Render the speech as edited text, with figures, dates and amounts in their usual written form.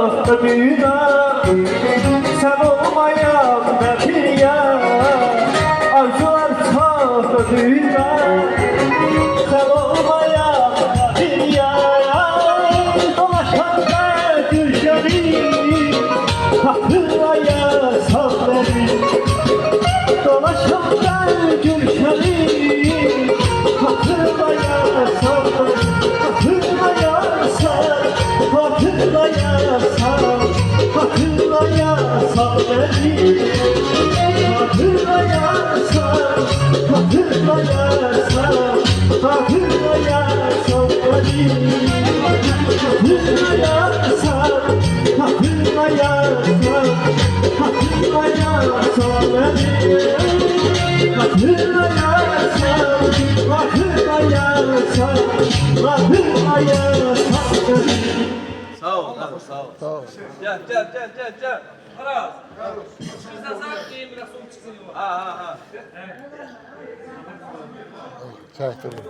çok dünya sen olmayan bir yer. Arzular çok dünya sen olmayan bir yer. Dolaşan ben gülşeni hatırlaya sal beni. Dolaşan ben gülşeni hatırlaya sal beni. Hatırlaya sal, hatırlaya sal, hatırlaya sal beni. Hatırlaya sal, hatırlaya sal, hatırlaya sal beni. Hatırlaya sal, hatırlaya sal, hatırlaya sal beni. Hatırlaya sal, hatırlaya sal, hatırlaya sal beni. Sağ ol, sağ ol. Sağ ol. Gel. Aras. Bizden sana diyeyim biraz soğuk çıksın. Ha. Çaktırdım.